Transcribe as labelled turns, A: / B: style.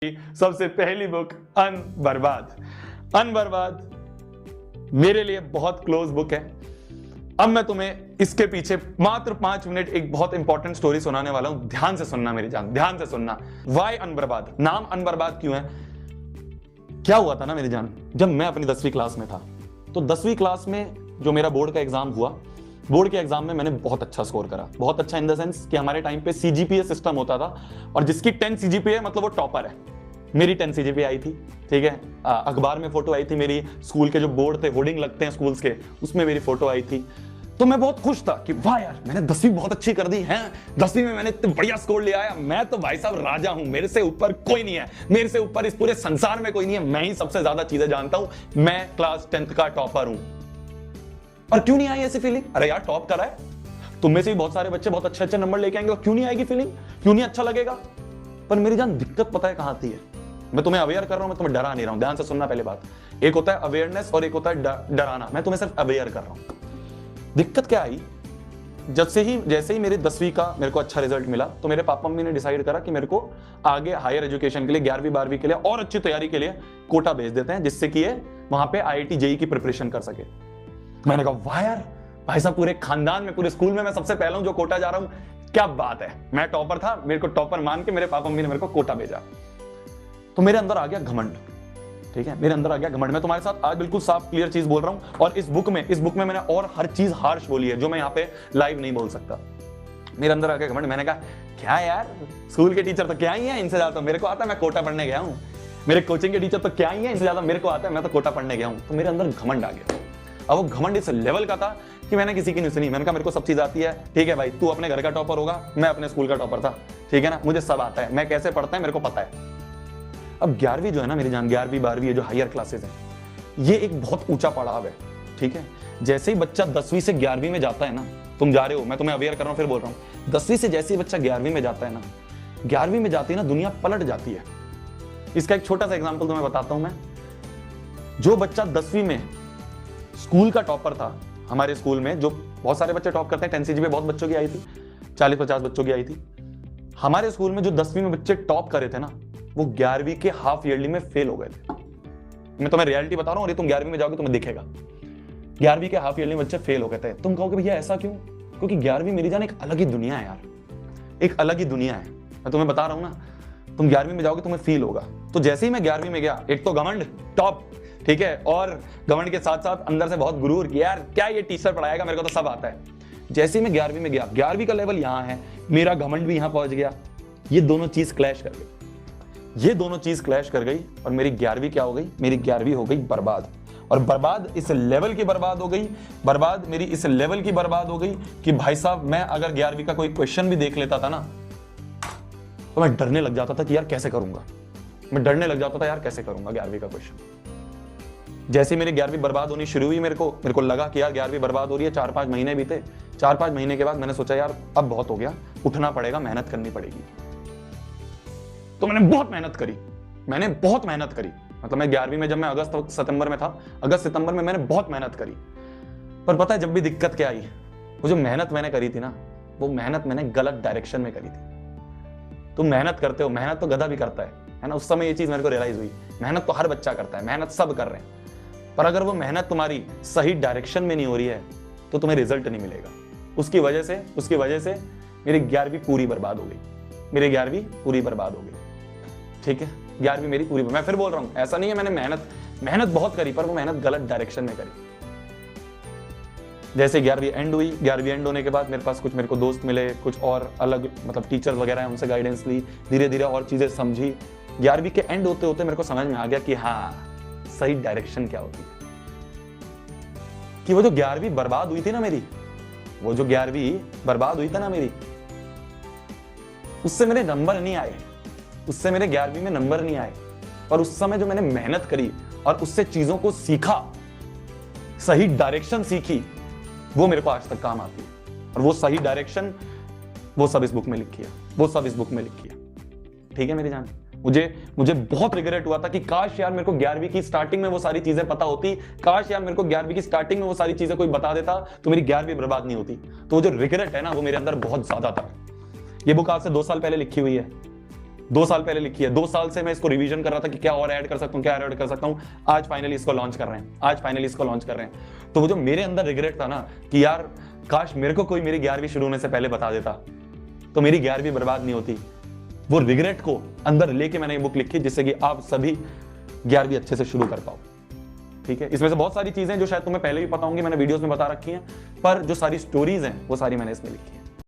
A: सबसे पहली बुक अनबर्बाद मेरे लिए बहुत क्लोज बुक है। अब मैं तुम्हें इसके पीछे मात्र 5 मिनट एक बहुत इंपॉर्टेंट स्टोरी सुनाने वाला हूं। ध्यान से सुनना मेरी जान, ध्यान से सुनना। वाई अनबर्बाद, नाम अनबर्बाद क्यों है? क्या हुआ था ना मेरी जान, जब मैं अपनी 10वीं क्लास में था तो 10वीं क्लास में जो मेरा बोर्ड का एग्जाम हुआ, बोर्ड के एग्जाम में मैंने बहुत अच्छा स्कोर करा। बहुत अच्छा इन द सेंस कि हमारे टाइम पे सीजीपीए सिस्टम होता था और जिसकी 10 सीजीपीए मतलब वो टॉपर है। मेरी 10 सीजीपीए आई थी, ठीक है। अखबार में फोटो आई थी मेरी, स्कूल के जो बोर्ड थे, होर्डिंग लगते हैं स्कूल्स के, उसमें मेरी फोटो आई थी। तो मैं बहुत खुश था कि वाह यार मैंने 10वीं बहुत अच्छी कर दी है, 10वीं में मैंने इतने बढ़िया स्कोर ले आया। मैं तो भाई साहब राजा हूं, मेरे से ऊपर कोई नहीं है, मेरे से ऊपर इस पूरे संसार में कोई नहीं है, मैं ही सबसे ज्यादा चीजें जानता हूं, मैं क्लास 10th का टॉपर हूं। और क्यों नहीं आई ऐसी फीलिंग? अरे यार टॉप करा है, तुम में से भी बहुत सारे बच्चे बहुत अच्छे अच्छे नंबर लेके आएंगे, क्यों नहीं आएगी फीलिंग? क्यों नहीं अच्छा लगेगा? पर मेरी जान दिक्कत पता है कहां आती है? मैं तुम्हें अवेयर कर रहा हूं, मैं तुम्हें डरा नहीं रहा हूं। ध्यान से सुनना पहले बात। एक होता है अवेयरनेस और एक होता है डराना। मैं तुम्हें सिर्फ अवेयर कर रहा हूं। दिक्कत क्या आई, जैसे ही मेरे 10वीं का मेरे को अच्छा रिजल्ट मिला तो मेरे पापा मम्मी ने डिसाइड करा कि मेरे को आगे हायर एजुकेशन के लिए 11वीं 12वीं के लिए और अच्छी तैयारी के लिए कोटा भेज देते हैं, जिससे कि ये वहां पे आईआईटी जेईई की प्रिपरेशन कर सके। मैंने कहा वाह यार, भाई साहब पूरे खानदान में, पूरे स्कूल में मैं सबसे पहला हूं जो कोटा जा रहा हूं, क्या बात है। मैं टॉपर था, मेरे को टॉपर मान के मेरे पापा मम्मी ने मेरे को कोटा भेजा। तो मेरे अंदर आ गया घमंड, ठीक है, मेरे अंदर आ गया घमंड। मैं तुम्हारे साथ आज बिल्कुल साफ क्लियर चीज बोल रहा हूं। और इस बुक में मैंने और हर चीज हार्श बोली है जो मैं यहाँ पे लाइव नहीं बोल सकता। मेरे अंदर आ गया घमंड। मैंने कहा क्या यार, स्कूल के टीचर तो क्या ही है, इनसे ज्यादा मेरे को आता है, मैं कोटा पढ़ने गया हूँ। मेरे कोचिंग के टीचर तो क्या ही है, इनसे ज्यादा मेरे को आता है, मैं तो कोटा पढ़ने गया हूँ। तो मेरे अंदर घमंड आ गया। अब वो घमंड इस लेवल का था कि मैंने किसी की नहीं सुनी। मैंने कहा मेरे को सब चीज आती है, ठीक है भाई, तू अपने घर का टॉपर होगा, मैं अपने स्कूल का टॉपर था, ठीक है ना, मुझे सब आता है, मैं कैसे पढ़ता है मेरे को पता है। अब 11वीं जो है ना मेरी जान, 11वीं 12वीं जो हायर क्लासेस हैं, ये एक बहुत ऊंचा पड़ाव है, ठीक है। जैसे ही बच्चा 10वीं से 11वीं में जाता है ना, तुम जा रहे हो, मैं तुम्हें अवेयर कर रहा हूं, फिर बोल रहा हूं, 10वीं से जैसे ही बच्चा 11वीं में जाता है ना, 11वीं में जाती है ना, दुनिया पलट जाती है। इसका एक छोटा सा एग्जाम्पल तुम्हें बताता हूं मैं। जो बच्चा 10वीं में स्कूल का टॉपर था, हमारे स्कूल में जो बहुत सारे बच्चे टॉप करते हैं, 10 सीजीपीए बहुत बच्चों की आई थी, 40-50 बच्चों की आई थी। हमारे स्कूल में जो 10वीं में बच्चे टॉप करे थे ना, वो 11वीं के हाफ ईयरली में फेल हो गए थे। मैं तुम्हें रियलिटी बता रहा हूं, और ये तुम 11वीं में जाओगे तुम्हें दिखेगा, 11वीं के हाफ ईयरली में बच्चे फेल हो गए थे। तुम कहोगे भैया ऐसा क्यों? क्योंकि 11वीं मेरी जान एक अलग ही दुनिया है यार, एक अलग ही दुनिया है। मैं तुम्हें बता रहा हूं ना, तुम 11वीं में जाओगे तुम्हें फील होगा। तो जैसे ही मैं 11वीं में गया, एक तो घमंड टॉप, ठीक है, और घमंड के साथ साथ अंदर से बहुत गुरूर कि यार क्या ये टीचर पढ़ाएगा, मेरे को तो सब आता है। जैसे ही मैं 11वीं में गया, 11वीं का लेवल यहां है, मेरा घमंड भी यहां पहुंच गया। ये दोनों चीज क्लैश कर गई, ये दोनों चीज क्लैश कर गई, और मेरी 11वीं क्या हो गई? मेरी 11वीं हो गई बर्बाद। और बर्बाद इस लेवल की बर्बाद हो गई, बर्बाद मेरी इस लेवल की बर्बाद हो गई कि भाई साहब मैं अगर 11वीं का कोई क्वेश्चन भी देख लेता था ना, तो मैं डरने लग जाता था कि यार कैसे करूंगा। मैं डरने लग जाता था यार कैसे करूंगा 11वीं का क्वेश्चन। जैसे मेरी 11वीं बर्बाद होनी शुरू हुई, मेरे को लगा कि यार 11वीं बर्बाद हो रही है। 4-5 महीने बीते, 4-5 महीने के बाद मैंने सोचा यार अब बहुत हो गया, उठना पड़ेगा, मेहनत करनी पड़ेगी। तो मैंने बहुत मेहनत करी, मैंने बहुत मेहनत करी। मतलब मैं 11वीं में, जब मैं अगस्त सितंबर में था, अगस्त सितंबर में मैंने बहुत मेहनत करी। पर पता है जब भी दिक्कत क्या आई, वो जो मेहनत मैंने करी थी ना, वो मेहनत मैंने गलत डायरेक्शन में करी थी। तुम मेहनत करते हो, मेहनत तो गधा भी करता है ना। उस समय ये चीज मेरे को रियलाइज हुई, मेहनत तो हर बच्चा करता है, मेहनत सब कर रहे हैं, पर अगर वो मेहनत तुम्हारी सही डायरेक्शन में नहीं हो रही है तो तुम्हें रिजल्ट नहीं मिलेगा। उसकी वजह से मेरी 11वीं पूरी बर्बाद हो गई, मेरी 11वीं पूरी बर्बाद हो गई, ठीक है। 11वीं मेरी पूरी, मैं फिर बोल रहा हूं, ऐसा नहीं है मैंने मेहनत बहुत करी, पर वो मेहनत गलत डायरेक्शन में करी। जैसे 11वीं एंड हुई, 11वीं एंड होने के बाद मेरे पास मेरे को दोस्त मिले, कुछ और अलग मतलब टीचर वगैरह हैं, उनसे गाइडेंस ली, धीरे धीरे और चीजें समझी। 11वीं के एंड होते होते मेरे को समझ में आ गया कि हाँ सही डायरेक्शन क्या होती है। कि वो जो 11वीं बर्बाद हुई थी ना मेरी, वो जो 11वीं बर्बाद हुई थी ना मेरी, उससे मेरे नंबर नहीं आए, उससे मेरे 11वीं में नंबर नहीं आए। और उस समय जो मैंने मेहनत करी और उससे चीजों को सीखा, सही डायरेक्शन सीखी, वो मेरे को आज तक काम आती है। और वो सही डायरेक्शन, वो सब इस बुक में लिखी है, वो सब इस बुक में लिखी है, ठीक है मेरी जान। मुझे बहुत रिग्रेट हुआ था कि काश यार मेरे को 11वीं की स्टार्टिंग में वो सारी चीजें पता होती, काश यार मेरे को 11वीं की स्टार्टिंग में वो सारी चीजें कोई बता देता तो मेरी 11वीं बर्बाद नहीं होती। तो वो जो रिग्रेट है ना, वो मेरे अंदर बहुत ज्यादा था। ये बुक आज से 2 साल पहले लिखी हुई है, 2 साल पहले लिखी है, 2 साल से मैं इसको रिवीजन कर रहा था कि क्या और ऐड कर सकता हूँ, क्या ऐड कर सकता हूँ। आज फाइनली इसको लॉन्च कर रहे हैं, तो वो जो मेरे अंदर रिग्रेट था ना कि यार काश मेरे को कोई मेरी 11वीं शुरू होने से पहले बता देता तो मेरी 11वीं बर्बाद नहीं होती, वो रिग्रेट को अंदर लेके मैंने ये बुक लिखी जिससे कि आप सभी 11वीं अच्छे से शुरू कर पाओ। ठीक है, इसमें से बहुत सारी चीजें जो शायद तुम्हें पहले भी पता होंगी, मैंने वीडियोस में बता रखी हैं, पर जो सारी स्टोरीज हैं वो सारी मैंने इसमें लिखी है।